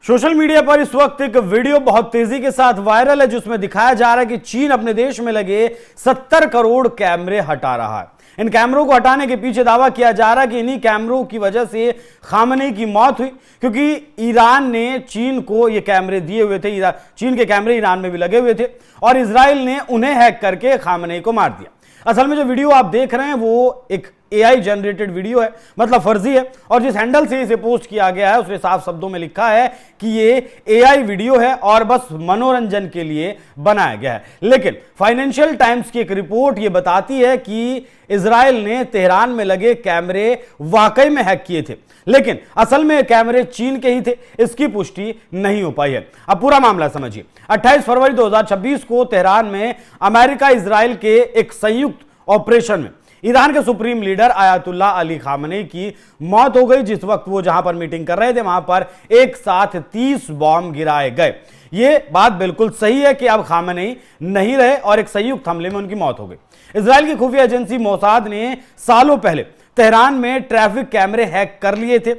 Social media पर इस वक्त एक वीडियो बहुत तेजी के साथ वायरल है जिसमें दिखाया जा रहा है कि चीन अपने देश में लगे 70 करोड़ कैमरे हटा रहा है। इन कैमरों को हटाने के पीछे दावा किया जा रहा है कि इन्हीं कैमरों की वजह से खामनेई की मौत हुई, क्योंकि ईरान ने चीन को ये कैमरे दिए हुए थे। चीन के कैमरे ईरान में भी लगे हुए थे और इजराइल ने उन्हें हैक करके खामनेई को मार दिया। असल में जो वीडियो आप देख रहे हैं वो एक AI जनरेटेड वीडियो है, मतलब फर्जी है, और जिस हैंडल से इसे पोस्ट किया गया है उसने साफ शब्दों में लिखा है कि ये AI वीडियो है और बस मनोरंजन के लिए बनाया गया है। लेकिन फाइनेंशियल टाइम्स की एक रिपोर्ट ये बताती है कि इजराइल ने तेहरान में लगे कैमरे वाकई में हैक किए थे, लेकिन असल में कैमरे चीन के ही थे, इसकी पुष्टि नहीं हो पाई है। अब पूरा मामला समझिए। 28 फरवरी 2026 को तेहरान में अमेरिका इजराइल के एक संयुक्त ऑपरेशन में ईरान के supreme leader ayatollah Ali Khamenei की मौत हो गई। जिस वक्त वो जहां पर मीटिंग कर रहे थे वहां पर एक साथ 30 बॉम्ब गिराए गए। ये बात बिल्कुल सही है कि अब खामनेई नहीं रहे और एक संयुक्त हमले में उनकी मौत हो गई। इजराइल की खुफिया एजेंसी मोसाद ने सालों पहले तेहरान में ट्रैफिक कैमरे हैक कर लिए थे।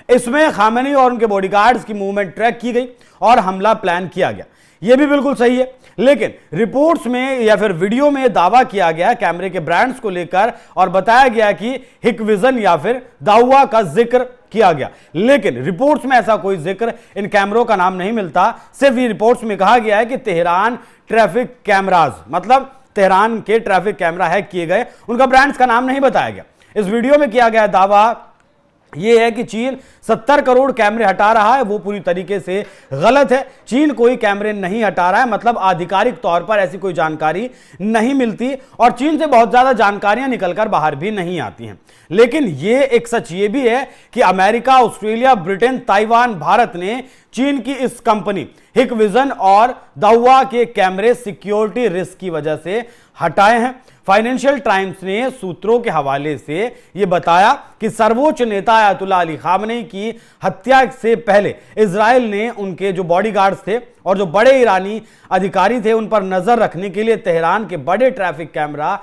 इसमें खामनेई और उनके बॉडीगार्ड्स की मूवमेंट ट्रैक की गई और हमला प्लान किया गया। यह भी बिल्कुल सही है, लेकिन रिपोर्ट्स में या फिर वीडियो में दावा किया गया कैमरे के ब्रांड्स को लेकर और बताया गया कि हिकविजन या फिर दाहुआ का जिक्र किया गया, लेकिन रिपोर्ट्स में ऐसा कोई जिक्र इन कैमरों का नाम नहीं मिलता। सिर्फ ये रिपोर्ट्स में कहा गया है कि तेहरान ट्रैफिक कैमराज, मतलब तेहरान के ट्रैफिक कैमरा हैक किए गए, उनका ब्रांड्स का नाम नहीं बताया गया। इस वीडियो में किया गया दावा यह है कि चीन 70 करोड़ कैमरे हटा रहा है, वो पूरी तरीके से गलत है। चीन कोई कैमरे नहीं हटा रहा है, मतलब आधिकारिक तौर पर ऐसी कोई जानकारी नहीं मिलती और चीन से बहुत ज्यादा जानकारियां निकलकर बाहर भी नहीं आती हैं। लेकिन यह एक सच ये भी है कि America, Australia, Britain, Taiwan, Bharat ने चीन की इस कंपनी हिकविजन और दाहुआ के कैमरे सिक्योरिटी रिस्क की वजह से हटाए हैं। फाइनेंशियल टाइम्स ने सूत्रों के हवाले से यह बताया कि सर्वोच्च नेता आयतुल्ला अली खामनेई की हत्या से पहले इजराइल ने उनके जो बॉडीगार्ड्स थे और जो बड़े ईरानी अधिकारी थे उन पर नजर रखने के लिए तेहरान के बड़े ट्रैफिक कैमरा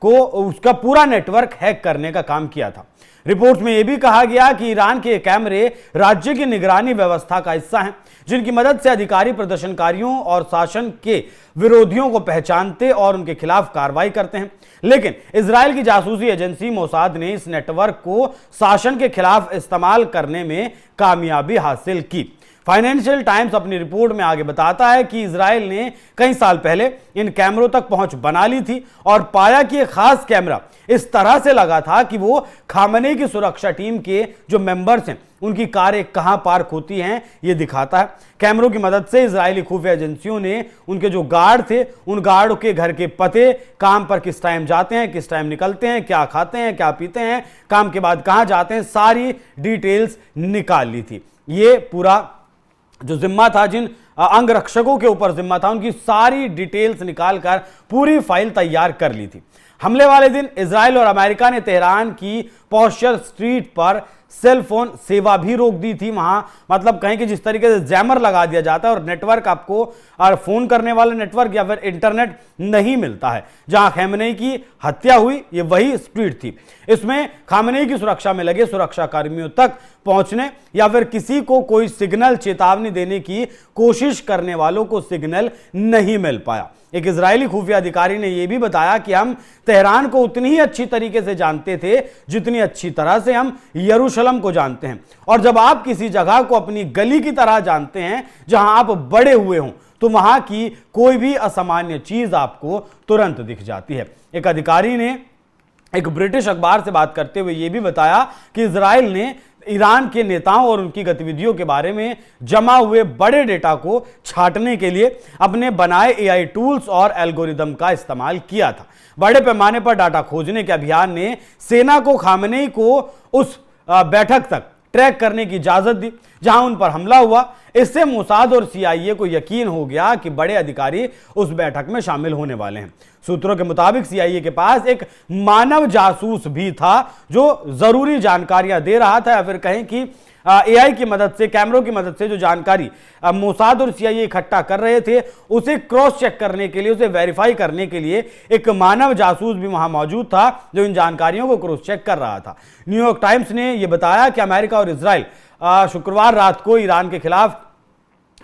को उसका पूरा नेटवर्क हैक करने का काम किया था। रिपोर्ट में यह भी कहा गया कि ईरान के कैमरे राज्य की निगरानी व्यवस्था का हिस्सा हैं, जिनकी मदद से अधिकारी प्रदर्शनकारियों और शासन के विरोधियों को पहचानते और उनके खिलाफ कार्रवाई करते हैं। लेकिन इजराइल की जासूसी एजेंसी मोसाद ने इस नेटवर्क को शासन के खिलाफ इस्तेमाल करने में कामयाबी हासिल की। फाइनेंशियल टाइम्स अपनी रिपोर्ट में आगे बताता है कि इजराइल ने कई साल पहले इन कैमरों तक पहुंच बना ली थी और पाया कि एक खास कैमरा इस तरह से लगा था कि वो खामनेई की सुरक्षा टीम के जो मेंबर्स हैं उनकी कारें कहां पार्क होती हैं ये दिखाता है। कैमरों की मदद से इजरायली खुफिया एजेंसियों ने उनके जो गार्ड थे उन गार्ड के घर के पते, काम पर किस टाइम जाते हैं, किस टाइम निकलते हैं, क्या खाते हैं, क्या पीते हैं, काम के बाद कहां जाते हैं, सारी डिटेल्स निकाल ली थी। ये पूरा जो जिम्मा था, जिन अंगरक्षकों के ऊपर जिम्मा था, उनकी सारी डिटेल्स निकालकर पूरी फाइल तैयार कर ली थी। हमले वाले दिन इजराइल और अमेरिका ने तेहरान की पॉस्चर स्ट्रीट पर सेल फोन सेवा भी रोक दी थी। वहां मतलब कहें कि जिस तरीके से जैमर लगा दिया जाता है और नेटवर्क आपको और फोन करने वाला नेटवर्क या फिर इंटरनेट नहीं मिलता है। जहां खामनेई की हत्या हुई ये वही स्ट्रीट थी। इसमें खामनेई की सुरक्षा में लगे सुरक्षा कर्मियों तक पहुंचने या फिर किसी को कोई सिग्नल, चेतावनी देने की कोशिश करने वालों को सिग्नल नहीं मिल पाया। एक इजरायली खुफिया अधिकारी ने यह भी बताया कि हम तेहरान को उतनी ही अच्छी तरीके से जानते थे जितनी अच्छी तरह से हम यरूशलेम को जानते हैं, और जब आप किसी जगह को अपनी गली की तरह जानते हैं जहां आप बड़े हुए हों तो वहां की कोई भी असामान्य चीज आपको तुरंत दिख जाती है। एक अधिकारी ने एक ब्रिटिश अखबार से बात करते हुए यह भी बताया कि इजराइल ने ईरान के नेताओं और उनकी गतिविधियों के बारे में जमा हुए बड़े डेटा को छांटने के लिए अपने बनाए AI टूल्स और एल्गोरिदम का इस्तेमाल किया था। बड़े पैमाने पर डाटा खोजने के अभियान ने सेना को खामनेई को उस बैठक तक ट्रैक करने की इजाजत दी जहां उन पर हमला हुआ। इससे मोसाद और CIA को यकीन हो गया कि बड़े अधिकारी उस बैठक में शामिल होने वाले हैं। सूत्रों के मुताबिक CIA के पास एक मानव जासूस भी था जो जरूरी जानकारियां दे रहा था, या फिर कहें कि AI की मदद से, कैमरों की मदद से जो जानकारी मोसाद और CIA इकट्ठा कर रहे थे उसे क्रॉस चेक करने के लिए, उसे वेरीफाई करने के लिए एक मानव जासूस भी वहां मौजूद था जो इन जानकारियों को क्रॉस चेक कर रहा था। न्यूयॉर्क टाइम्स ने यह बताया कि अमेरिका और इजराइल शुक्रवार रात को ईरान के खिलाफ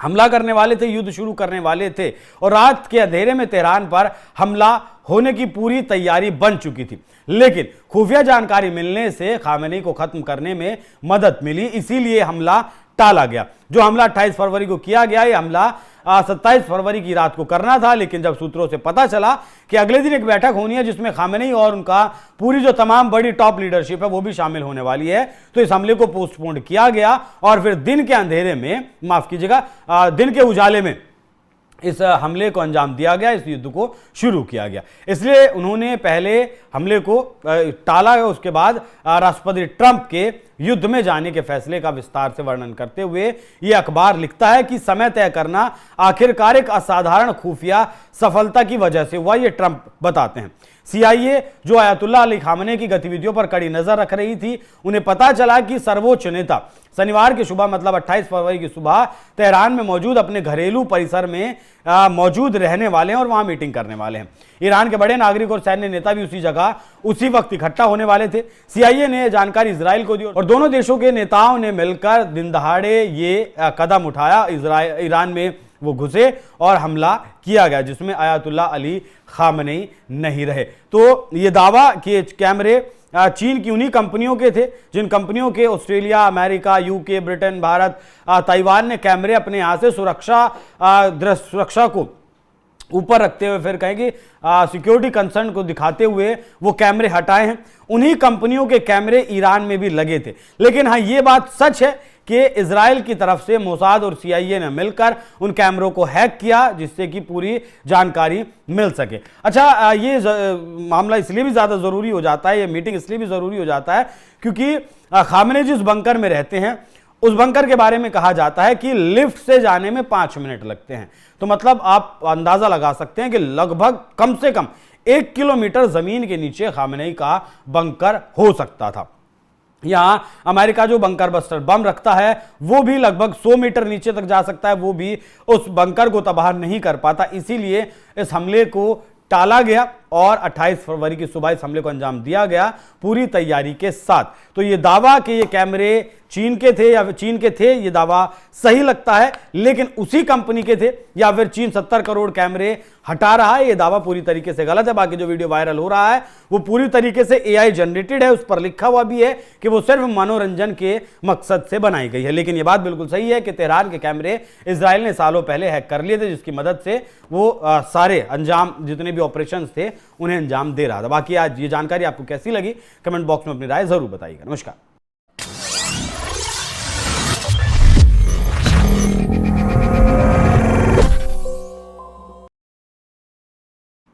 हमला करने वाले थे, युद्ध शुरू करने वाले थे और रात के अंधेरे में तेहरान पर हमला होने की पूरी तैयारी बन चुकी थी। लेकिन खुफिया जानकारी मिलने से खामेनी को खत्म करने में मदद मिली, इसीलिए हमला टाला गया। जो हमला 28 फरवरी को किया गया, यह हमला 27 फरवरी की रात को करना था, लेकिन जब सूत्रों से पता चला कि अगले दिन एक बैठक होनी है जिसमें खामेनी और उनका पूरी जो तमाम बड़ी टॉप लीडरशिप है वो भी शामिल होने वाली है, तो इस हमले को पोस्टपोन किया गया और फिर दिन के अंधेरे में, माफ कीजिएगा, दिन के उजाले में इस हमले को अंजाम दिया गया, इस युद्ध को शुरू किया गया। इसलिए उन्होंने पहले हमले को टाला है। उसके बाद राष्ट्रपति ट्रंप के युद्ध में जाने के फैसले का विस्तार से वर्णन करते हुए यह अखबार लिखता है कि समय तय करना आखिरकार एक असाधारण खुफिया सफलता की वजह से हुआ, ये ट्रंप बताते हैं। CIA जो आयतुल्लाह अली खामेनी की गतिविधियों पर कड़ी नजर रख रही थी, उन्हें पता चला कि सर्वोच्च नेता शनिवार की सुबह, मतलब 28 फरवरी की सुबह तेहरान में मौजूद अपने घरेलू परिसर में मौजूद रहने वाले हैं और वहां मीटिंग करने वाले हैं। ईरान के बड़े नागरिक और सैन्य नेता भी उसी जगह उसी वक्त इकट्ठा होने वाले थे। CIA ने जानकारी इजराइल को दी और दोनों देशों के नेताओं ने मिलकर दिन दहाड़े ये कदम उठाया। ईरान में वो घुसे और हमला किया गया जिसमें आयतुल्लाह अली खामेनी नहीं रहे। तो ये दावा कि कैमरे चीन की उन्हीं कंपनियों के थे जिन कंपनियों के Australia, America, UK, Britain, Bharat, Taiwan ने कैमरे अपने यहां से सुरक्षा को ऊपर रखते हुए, फिर कहेंगे सिक्योरिटी कंसर्न को दिखाते हुए वो कैमरे हटाए हैं। उन्हीं कंपनियों के कैमरे ईरान में भी लगे थे। लेकिन हाँ, ये बात सच है कि इजराइल की तरफ से मोसाद और CIA ने मिलकर उन कैमरों को हैक किया जिससे कि पूरी जानकारी मिल सके। अच्छा, ये मामला इसलिए भी ज्यादा जरूरी हो जाता है, ये मीटिंग इसलिए भी जरूरी हो जाता है क्योंकि खामेनी जिस बंकर में रहते हैं उस बंकर के बारे में कहा जाता है कि लिफ्ट से जाने में 5 मिनट लगते हैं। तो मतलब आप अंदाजा लगा सकते हैं कि लगभग कम से कम 1 किलोमीटर जमीन के नीचे खामेनी का बंकर हो सकता था। यहां अमेरिका जो बंकर बस्टर बम रखता है वो भी लगभग 100 मीटर नीचे तक जा सकता है, वो भी उस बंकर को तबाह नहीं कर पाता। इसीलिए इस हमले को टाला गया और 28 फरवरी की सुबह इस हमले को अंजाम दिया गया पूरी तैयारी के साथ। तो ये दावा कि ये कैमरे चीन के थे या चीन के थे, ये दावा सही लगता है, लेकिन उसी कंपनी के थे या फिर चीन 70 करोड़ कैमरे हटा रहा है, ये दावा पूरी तरीके से गलत है। बाकी जो वीडियो वायरल हो रहा है वो पूरी तरीके से AI जनरेटेड है, उस पर लिखा हुआ भी है कि वो सिर्फ मनोरंजन के मकसद से बनाई गई है। लेकिन ये बात बिल्कुल सही है कि तेहरान के कैमरे इजराइल ने सालों पहले हैक कर लिए थे, जिसकी मदद से वो सारे अंजाम, जितने भी ऑपरेशन थे, उन्हें अंजाम दे रहा था। बाकी आज ये जानकारी आपको कैसी लगी, कमेंट बॉक्स में अपनी राय जरूर बताइएगा। नमस्कार।